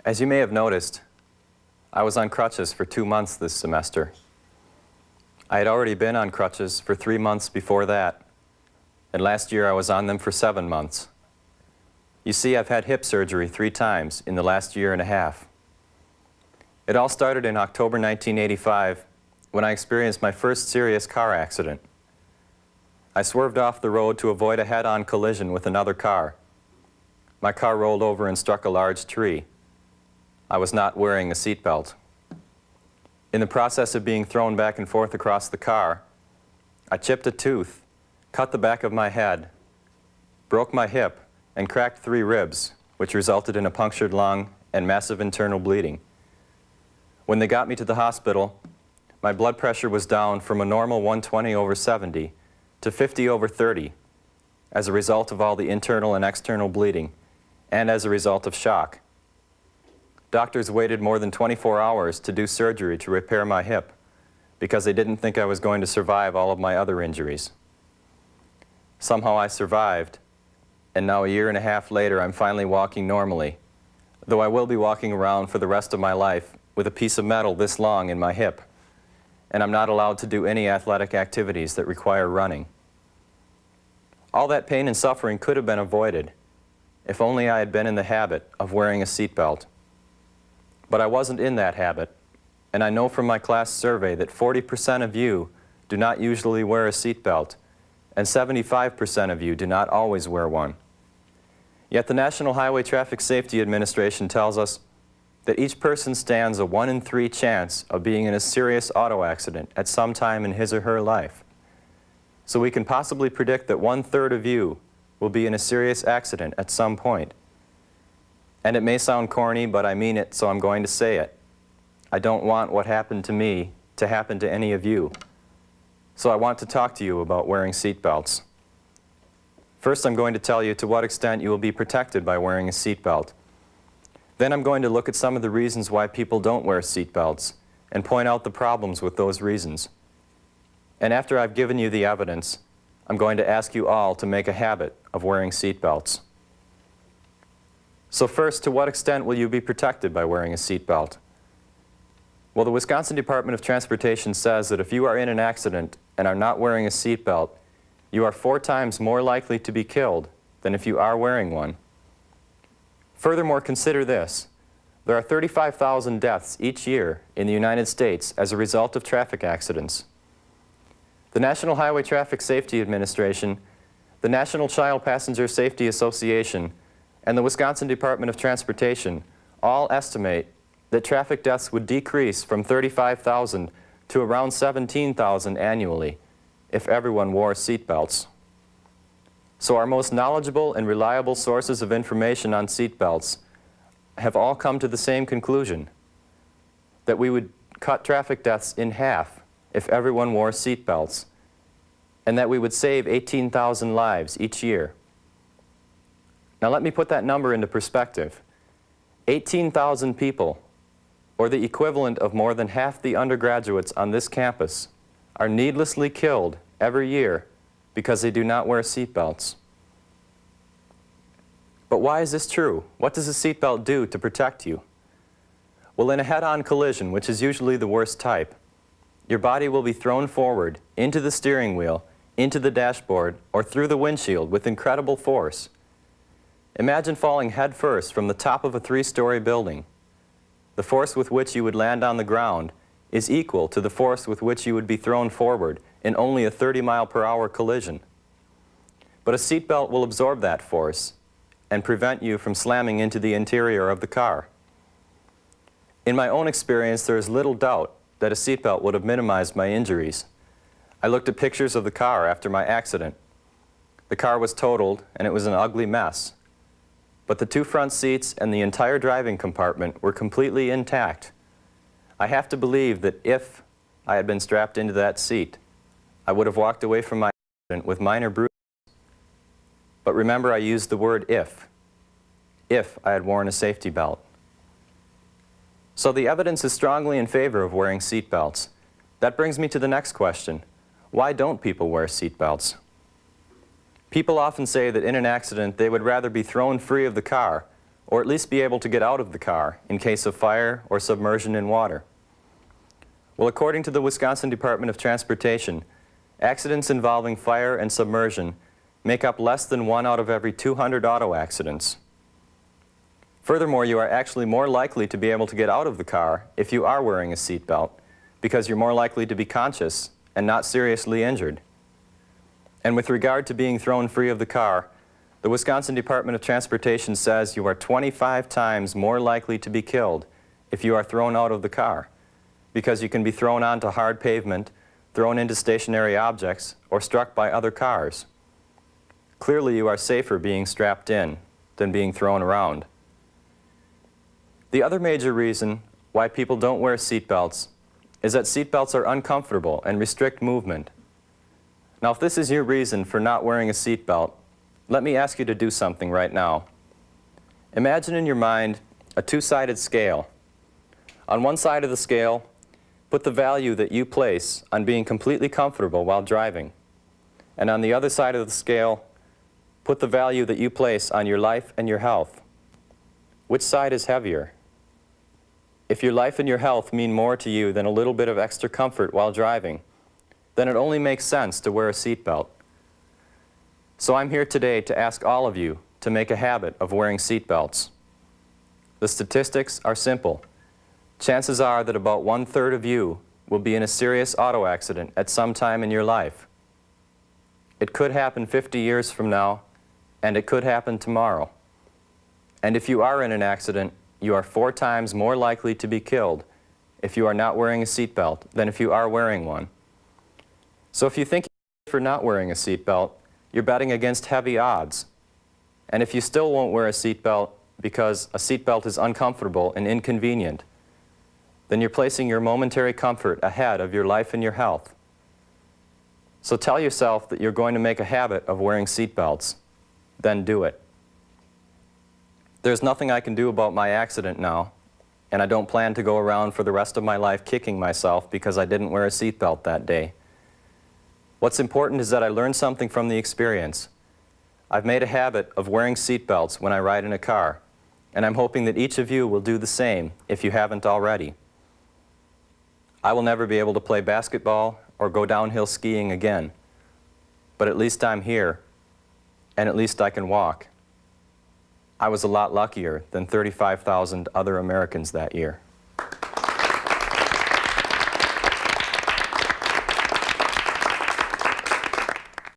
As you may have noticed, I was on crutches for 2 months this semester. I had already been on crutches for 3 months before that, and last year I was on them for 7 months. You see, I've had hip surgery 3 times in the last year and a half. It all started in October 1985 when I experienced my first serious car accident. I swerved off the road to avoid a head-on collision with another car. My car rolled over and struck a large tree. I was not wearing a seatbelt. In the process of being thrown back and forth across the car, I chipped a tooth, cut the back of my head, broke my hip, and cracked 3 ribs, which resulted in a punctured lung and massive internal bleeding. When they got me to the hospital, my blood pressure was down from a normal 120/70 to 50/30 as a result of all the internal and external bleeding and as a result of shock. Doctors waited more than 24 hours to do surgery to repair my hip because they didn't think I was going to survive all of my other injuries. Somehow I survived, and now a year and a half later I'm finally walking normally, though I will be walking around for the rest of my life with a piece of metal this long in my hip, and I'm not allowed to do any athletic activities that require running. All that pain and suffering could have been avoided if only I had been in the habit of wearing a seatbelt. But I wasn't in that habit, and I know from my class survey that 40% of you do not usually wear a seatbelt, and 75% of you do not always wear one. Yet the National Highway Traffic Safety Administration tells us that each person stands a 1 in 3 chance of being in a serious auto accident at some time in his or her life. So we can possibly predict that 1/3 of you will be in a serious accident at some point. And it may sound corny, but I mean it, so I'm going to say it. I don't want what happened to me to happen to any of you. So I want to talk to you about wearing seatbelts. First, I'm going to tell you to what extent you will be protected by wearing a seatbelt. Then I'm going to look at some of the reasons why people don't wear seatbelts and point out the problems with those reasons. And after I've given you the evidence, I'm going to ask you all to make a habit of wearing seatbelts. So first, to what extent will you be protected by wearing a seatbelt? Well, the Wisconsin Department of Transportation says that if you are in an accident and are not wearing a seatbelt, you are 4 times more likely to be killed than if you are wearing one. Furthermore, consider this. There are 35,000 deaths each year in the United States as a result of traffic accidents. The National Highway Traffic Safety Administration, the National Child Passenger Safety Association, and the Wisconsin Department of Transportation all estimate that traffic deaths would decrease from 35,000 to around 17,000 annually if everyone wore seatbelts. So our most knowledgeable and reliable sources of information on seatbelts have all come to the same conclusion, that we would cut traffic deaths in half if everyone wore seatbelts, and that we would save 18,000 lives each year. Now let me put that number into perspective. 18,000 people, or the equivalent of more than half the undergraduates on this campus, are needlessly killed every year because they do not wear seatbelts. But why is this true? What does a seatbelt do to protect you? Well, in a head-on collision, which is usually the worst type, your body will be thrown forward into the steering wheel, into the dashboard, or through the windshield with incredible force. Imagine falling headfirst from the top of a 3-story building. The force with which you would land on the ground is equal to the force with which you would be thrown forward in only a 30-mile-per-hour collision. But a seatbelt will absorb that force and prevent you from slamming into the interior of the car. In my own experience, there is little doubt that a seatbelt would have minimized my injuries. I looked at pictures of the car after my accident. The car was totaled, and it was an ugly mess. But the 2 front seats and the entire driving compartment were completely intact. I have to believe that if I had been strapped into that seat, I would have walked away from my accident with minor bruises. But remember, I used the word if I had worn a safety belt. So the evidence is strongly in favor of wearing seatbelts. That brings me to the next question. Why don't people wear seatbelts? People often say that in an accident they would rather be thrown free of the car or at least be able to get out of the car in case of fire or submersion in water? Well, according to the Wisconsin Department of Transportation, accidents involving fire and submersion make up less than 1 out of every 200 auto accidents. Furthermore, you are actually more likely to be able to get out of the car if you are wearing a seatbelt, because you're more likely to be conscious and not seriously injured. And with regard to being thrown free of the car, the Wisconsin Department of Transportation says you are 25 times more likely to be killed if you are thrown out of the car, because you can be thrown onto hard pavement, thrown into stationary objects, or struck by other cars. Clearly, you are safer being strapped in than being thrown around. The other major reason why people don't wear seatbelts is that seatbelts are uncomfortable and restrict movement. Now, if this is your reason for not wearing a seatbelt, let me ask you to do something right now. Imagine in your mind a two-sided scale. On one side of the scale, put the value that you place on being completely comfortable while driving. And on the other side of the scale, put the value that you place on your life and your health. Which side is heavier? If your life and your health mean more to you than a little bit of extra comfort while driving, then it only makes sense to wear a seatbelt. So I'm here today to ask all of you to make a habit of wearing seatbelts. The statistics are simple. Chances are that about 1/3 of you will be in a serious auto accident at some time in your life. It could happen 50 years from now, and it could happen tomorrow. And if you are in an accident, you are 4 times more likely to be killed if you are not wearing a seatbelt than if you are wearing one. So if you think for not wearing a seatbelt, you're betting against heavy odds. And if you still won't wear a seatbelt because a seatbelt is uncomfortable and inconvenient, then you're placing your momentary comfort ahead of your life and your health. So tell yourself that you're going to make a habit of wearing seatbelts. Then do it. There's nothing I can do about my accident now, and I don't plan to go around for the rest of my life kicking myself because I didn't wear a seatbelt that day. What's important is that I learned something from the experience. I've made a habit of wearing seatbelts when I ride in a car, and I'm hoping that each of you will do the same if you haven't already. I will never be able to play basketball or go downhill skiing again, but at least I'm here, and at least I can walk. I was a lot luckier than 35,000 other Americans that year.